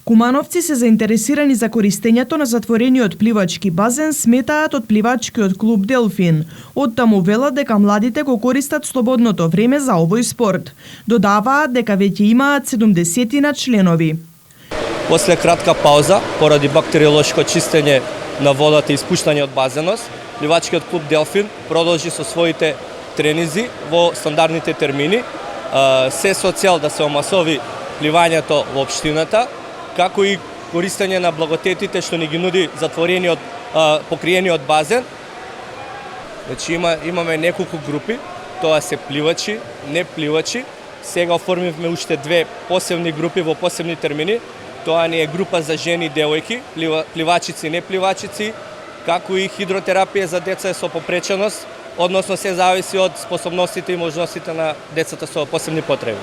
Кумановци се заинтересирани за користењето на затворениот пливачки базен, сметаат од пливачкиот клуб Делфин. Оттаму велат дека младите го користат слободното време за овој спорт. Додаваат дека веќе имаат 70 членови. После кратка пауза, поради бактериолошко чистење на водата и испуштање од базенот, пливачкиот клуб Делфин продолжи со своите тренинзи во стандардните термини, се со цел да се омасови пливањето во општината, како и користење на благодетелите што ни ги нуди затворениот, покриениот базен. Значи имаме неколку групи, тоа се пливачи, не пливачи. Сега оформивме уште две посебни групи во посебни термини. Тоа не е група за жени и девојки, пливачици, не пливачици, како и хидротерапија за деца со попреченост, односно се зависи од способностите и можностите на децата со посебни потреби.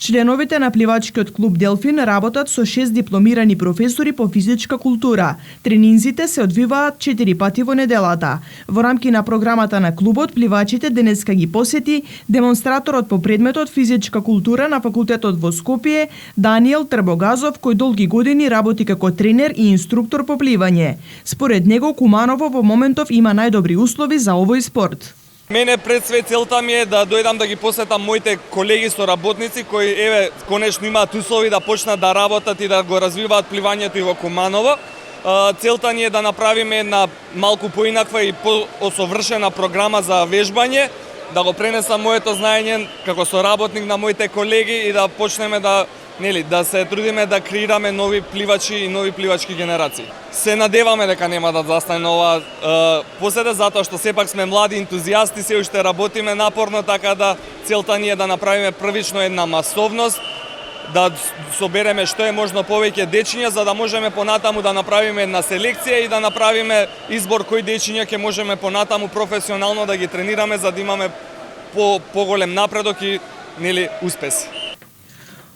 Членовите на пливачкиот клуб Делфин работат со 6 дипломирани професори по физичка култура. Тренинзите се одвиваат 4 пати во неделата. Во рамки на програмата на клубот, пливачите денеска ги посети демонстраторот по предметот физичка култура на факултетот во Скопје, Даниел Трбогазов, кој долги години работи како тренер и инструктор по пливање. Според него, Куманово во моментов има најдобри услови за овој спорт. Мене пред све целта ми е да дојдам да ги посетам моите колеги со работници кои конечно имаат услови да почнат да работат и да го развиваат пливањето и во Куманово. Целта ни е да направиме една малку поинаква и поосовршена програма за вежбање, да го пренесам моето знаење како соработник на моите колеги и да почнеме да се трудиме да креираме нови пливачи и нови пливачки генерации. Се надеваме дека нема да застане ова поседа, затоа што сепак сме млади ентузијасти, се уште работиме напорно, така да целта ни е да направиме првично една масовност, да собереме што е можно повеќе дечиња, за да можеме понатаму да направиме една селекција и да направиме избор кои дечиња ќе можеме понатаму професионално да ги тренираме, за да имаме поголем напредок и успеси.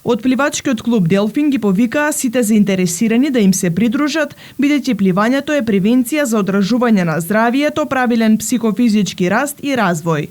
Од пливачкиот клуб Делфин ги повикаа сите заинтересирани да им се придружат, бидејќи пливањето е превенција за одржување на здравието, правилен психофизички раст и развој.